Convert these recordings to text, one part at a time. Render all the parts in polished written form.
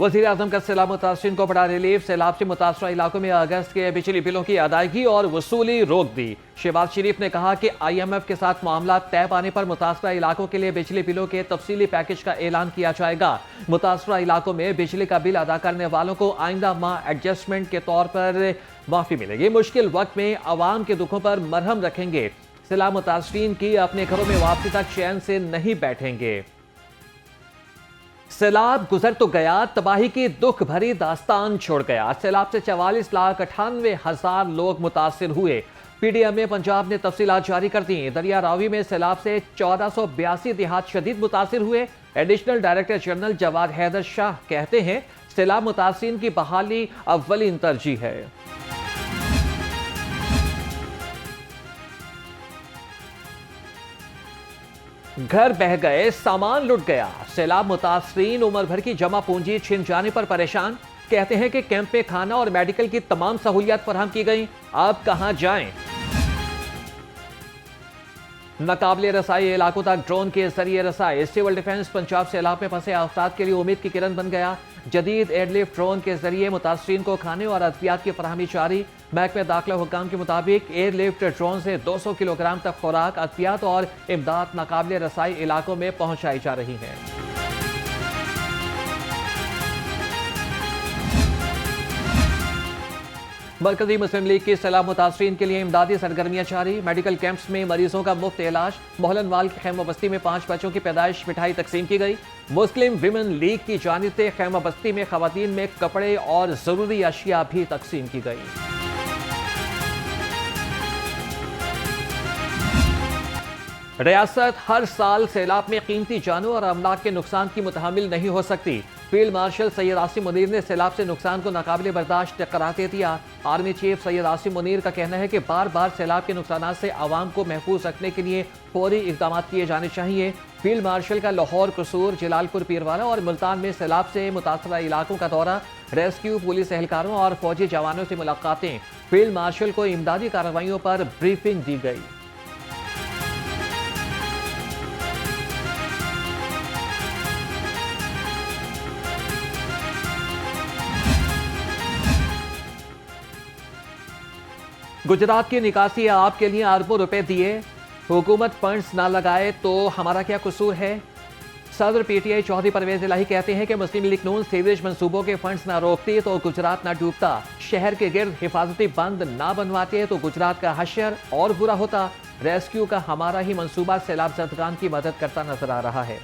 वज़ीर आज़म का सैलाब मुतासरीन को बड़ा रिलीफ। सैलाब से मुतासरा इलाकों में अगस्त के बिजली बिलों की अदायगी और वसूली रोक दी। शहबाज शरीफ ने कहा कि IMF के साथ मामला तय पाने पर मुतासरा इलाकों के लिए बिजली बिलों के तफसीली पैकेज का ऐलान किया जाएगा। मुतासरा इलाकों में बिजली का बिल अदा करने वालों को आइंदा माह एडजस्टमेंट के तौर पर माफी मिलेगी। मुश्किल वक्त में अवाम के दुखों पर मरहम रखेंगे। सैलाब मुतासरीन की अपने घरों में वापसी तक चैन से नहीं बैठेंगे। सैलाब गुजर तो गया, तबाही की दुख भरी दास्तान छोड़ गया। सैलाब से 44,98,000 लोग मुतासिर हुए। PDM ने पंजाब ने तफसीलात जारी कर दी। दरिया रावी में सैलाब से 1482 देहात शदीद मुतासिर हुए। Additional director general Jawad Haider Shah कहते हैं सैलाब मुतासिरीन की बहाली अव्वलीन तरजीह है। घर बह गए, सामान लुट गया। सैलाब मुतासरीन उम्र भर की जमा पूंजी छिन जाने पर परेशान। कहते हैं कि कैंप में खाना और मेडिकल की तमाम सहूलियत फराहम की गई, अब कहां जाएं। नाकाबिले रसाई इलाकों तक ड्रोन के जरिए रसाई। सिविल डिफेंस पंजाब सैलाब में फंसे अफराद के लिए उम्मीद की किरण बन गया। जदीद एयरलिफ्ट ड्रोन के जरिए मुतासरीन को खाने और अद्वियात की फराहमी जारी। महकमे दाखिला हुक्काम के मुताबिक एयरलिफ्ट ड्रोन से 200 किलोग्राम तक खुराक, अद्वियात और इमदाद नाकाबिले रसाई इलाकों में पहुंचाई जा रही है। मरकजी मुस्लिम लीग की सैलाब मुतासरीन के लिए इमदादी सरगर्मियां जारी। मेडिकल कैंप्स में मरीजों का मुफ्त इलाज। मोहलनवाल की खैमा बस्ती में 5 बच्चों की पैदाइश मिठाई तकसीम की गई। मुस्लिम विमेन लीग की जानिब से खैमा बस्ती में खवातीन में कपड़े और जरूरी अशिया भी तकसीम की गई। रियासत हर साल सैलाब में कीमती जानों और अमलाक के नुकसान की मुतहमिल नहीं हो सकती। फील्ड मार्शल सैयद आसिम मुनीर ने सैलाब से नुकसान को नाकाबिले बर्दाश्त करार दे दिया। आर्मी चीफ सैयद आसिम मुनीर का कहना है कि बार बार सैलाब के नुकसान से आवाम को महफूज रखने के लिए फौरी इकदाम किए जाने चाहिए। फील्ड मार्शल का लाहौर, कसूर, जलालपुर, पीरवाला और मुल्तान में सैलाब से मुतासरा इलाकों का दौरा, रेस्क्यू, पुलिस एहलकारों और फौजी जवानों से मुलाकातें। फील्ड मार्शल को इमदादी कार्रवाइयों पर ब्रीफिंग दी गई। गुजरात की निकासी आपके लिए अरबों रुपए दिए, हुकूमत फंड्स ना लगाए तो हमारा क्या कसूर है। सदर PTI चौधरी परवेज इलाही कहते हैं कि मुस्लिम लीग नून सीवरेज मंसूबों के फंड्स ना रोकती तो गुजरात ना डूबता। शहर के गिर्द हिफाजती बंद ना बनवाते तो गुजरात का हशर और बुरा होता। रेस्क्यू का हमारा ही मंसूबा सैलाब ज़दगान की मदद करता नजर आ रहा है।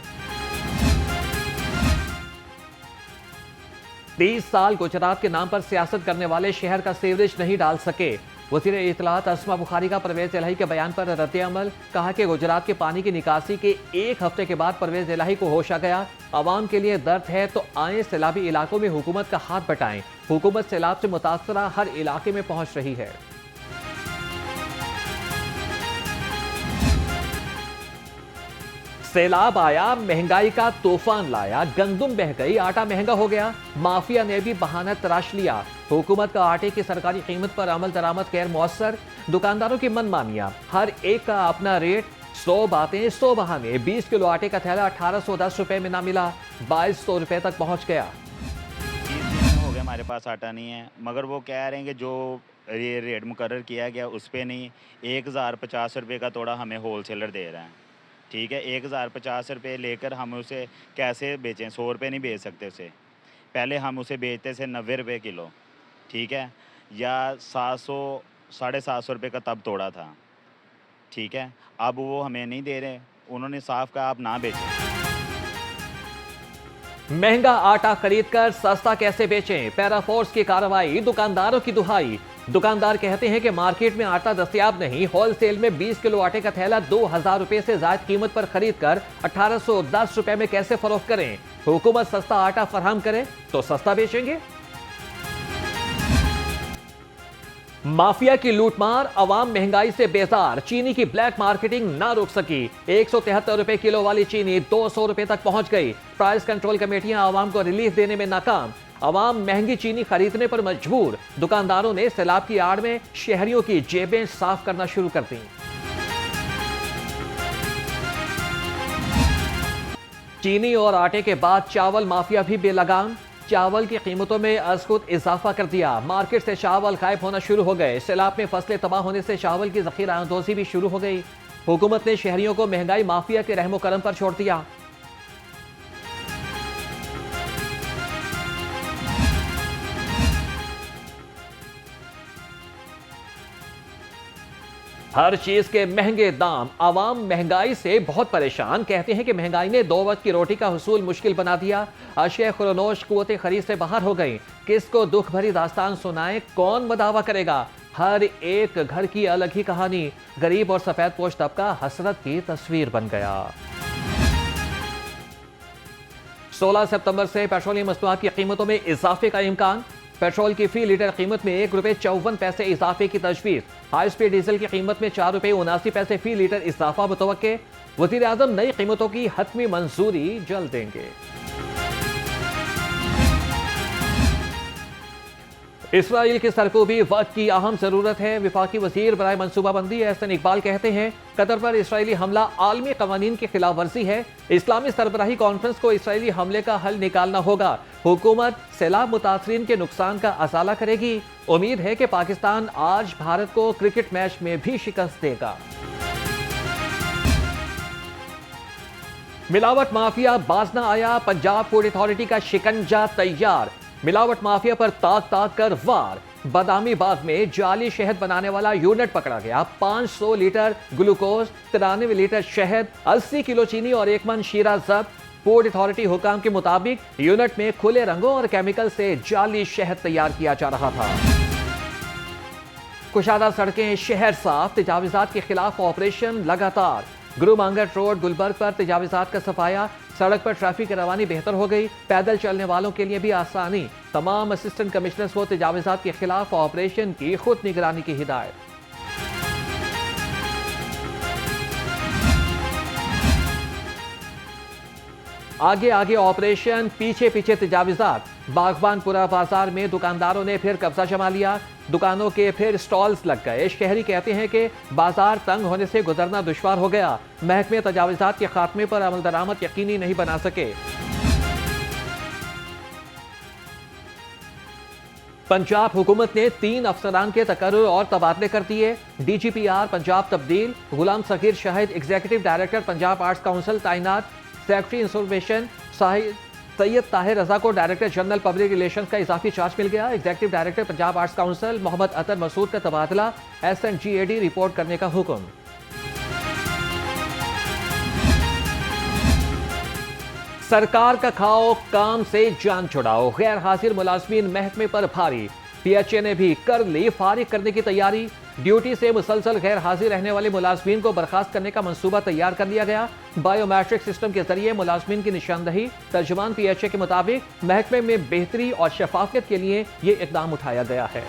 30 साल गुजरात के नाम पर सियासत करने वाले शहर का सीवरेज नहीं डाल सके। वज़ीर इत्तलात अस्मा बुखारी का परवेज इलाही के बयान पर रद्द अमल। कहा कि गुजरात के पानी की निकासी के 1 हफ्ते के बाद परवेज इलाही को होश आ गया। आवाम के लिए दर्द है तो आए सैलाबी इलाकों में हुकूमत का हाथ बटाएं। हुकूमत सैलाब से मुतासरा हर इलाके में पहुंच रही है। सैलाब आया, महंगाई का तूफान लाया। गंदुम बह गई, आटा महंगा हो गया। माफिया ने भी बहाना तराश लिया। हुकूमत का आटे की सरकारी कीमत पर अमल दरामद गैर मौसर। दुकानदारों की मनमानियां, हर एक का अपना रेट। 100 बातें 100 बहाने। 20 किलो आटे का थैला 1810 रुपए में ना मिला, 2200 रुपए तक पहुंच गया। 20 दिन हो गए हमारे पास आटा नहीं है, मगर वो कह रहे हैं कि जो ये रेट मुकर्रर किया गया उस पर नहीं। 1050 रुपये का तोड़ा हमें होलसेलर दे रहे हैं। ठीक है, 1050 रुपये लेकर हम उसे कैसे बेचें? 100 रुपये नहीं बेच सकते उसे। पहले हम उसे बेचते थे 90 रुपये किलो, ठीक है, या 700 750 रुपये का तब तोड़ा था। ठीक है, अब वो हमें नहीं दे रहे। उन्होंने साफ कहा आप ना बेचें। महंगा आटा खरीदकर सस्ता कैसे बेचें? पैराफोर्स की कार्रवाई, दुकानदारों की दुहाई। दुकानदार कहते हैं कि मार्केट में आटा दस्तयाब नहीं। होलसेल में 20 किलो आटे का थैला 2000 रुपए से ज्यादा कीमत पर खरीदकर 1810 रुपए में कैसे फरोख्त करें? हुकूमत सस्ता आटा फराहम करे तो सस्ता बेचेंगे। माफिया की लूटमार, अवाम महंगाई से बेजार। चीनी की ब्लैक मार्केटिंग ना रोक सकी। 173 रुपए किलो वाली चीनी 200 रुपए तक पहुंच गई। प्राइस कंट्रोल कमेटियां आवाम को रिलीफ देने में नाकाम। अवाम महंगी चीनी खरीदने पर मजबूर। दुकानदारों ने सैलाब की आड़ में शहरियों की जेबें साफ करना शुरू कर दी। चीनी और आटे के बाद चावल माफिया भी बेलगाम। चावल की कीमतों में अज़खुद इजाफा कर दिया। मार्केट से चावल गायब होना शुरू हो गए। सैलाब में फसलें तबाह होने से चावल की जखीरा अंदोज़ी भी शुरू हो गई। हुकूमत ने शहरियों को महंगाई माफिया के रहमो करम पर छोड़ दिया। हर चीज के महंगे दाम, आवाम महंगाई से बहुत परेशान। कहते हैं कि महंगाई ने 2 वक्त की रोटी का हुसूल मुश्किल बना दिया। अशिया खुरनोश कुव्वते खरीद से बाहर हो गई। किसको दुख भरी दास्तान सुनाए, कौन बदावा करेगा? हर एक घर की अलग ही कहानी। गरीब और सफेद पोश तबका हसरत की तस्वीर बन गया। 16 सितंबर से पेट्रोलियम मसनूआत की कीमतों में इजाफे का इम्कान। पेट्रोल की फी लीटर कीमत में ₹1.54 इजाफे की तजवीज़। हाई स्पीड डीजल की कीमत में ₹4.79 फी लीटर इजाफा मुतवक्के। वज़ीर आज़म नई कीमतों की हतमी मंजूरी जल्द देंगे। इसराइल की सरकूबी वक्त की अहम जरूरत है। विफाकी वजीर बराए मनसूबाबंदी एहसन इकबाल कहते हैं कतर पर इसराइली हमला आलमी कवानीन की खिलाफ वर्जी है। इस्लामी सरबराही कॉन्फ्रेंस को इसराइली हमले का हल निकालना होगा। हुकूमत सैलाब मुतासरीन के नुकसान का अजाला करेगी। उम्मीद है कि पाकिस्तान आज भारत को क्रिकेट मैच में भी शिकस्त देगा। मिलावट माफिया बाज न आया। पंजाब फूड अथॉरिटी का शिकंजा तैयार। मिलावट माफिया पर ताक ताक कर वार। बादामी बाग में जाली शहद बनाने वाला यूनिट पकड़ा गया। 500 लीटर ग्लूकोज, 93 लीटर शहद, 80 किलो चीनी और 1 मन शीरा जब्त। फूड अथॉरिटी हुकाम के मुताबिक यूनिट में खुले रंगों और केमिकल से जाली शहद तैयार किया जा रहा था। कुशादा सड़कें शहर साफ। तजावीज़ात के खिलाफ ऑपरेशन लगातार। गुरु मांगट रोड गुलबर्ग पर तजावीज़ात का सफाया। सड़क पर ट्रैफिक की रवानी बेहतर हो गई। पैदल चलने वालों के लिए भी आसानी। तमाम असिस्टेंट कमिश्नर्स को तजावीज़ात के खिलाफ ऑपरेशन की खुद निगरानी की हिदायत। आगे आगे ऑपरेशन, पीछे पीछे तजावीज़ात। बागबानपुरा बाजार में दुकानदारों ने फिर कब्जा जमा लिया। दुकानों के फिर स्टॉल्स लग गए। शहरी कहते हैं कि बाजार तंग होने से गुजरना दुश्वार हो गया। महकमे तजावीज़ात के खात्मे पर अमल दरामद यकीनी नहीं बना सके। पंजाब हुकूमत ने 3 अफसरान के तकर्रुर और तबादले कर दिए। DGPR पंजाब तब्दील। Ghulam Sagheer Shahid executive director Punjab arts council तैनात। सेक्रेटरी इंफॉर्मेशन सैयद ताहिर रजा को डायरेक्टर जनरल पब्लिक रिलेशंस का इजाफी चार्ज मिल गया। Executive director Punjab arts council Muhammad Athar Masood का तबादला। SNGAD रिपोर्ट करने का हुक्म। सरकार का खाओ, काम से जान छुड़ाओ। गैर हाजिर मुलाजमीन महकमे पर भारी। PHA ने भी कर ली फारिग करने की तैयारी। ड्यूटी से मुसलसल गैर हाजिर रहने वाले मुलाजमीन को बर्खास्त करने का मंसूबा तैयार कर लिया गया। बायोमेट्रिक सिस्टम के जरिए मुलाजमीन की निशानदही। तर्जुमान PHA के मुताबिक महकमे में बेहतरी और शफाफियत के लिए ये इकदाम उठाया गया है।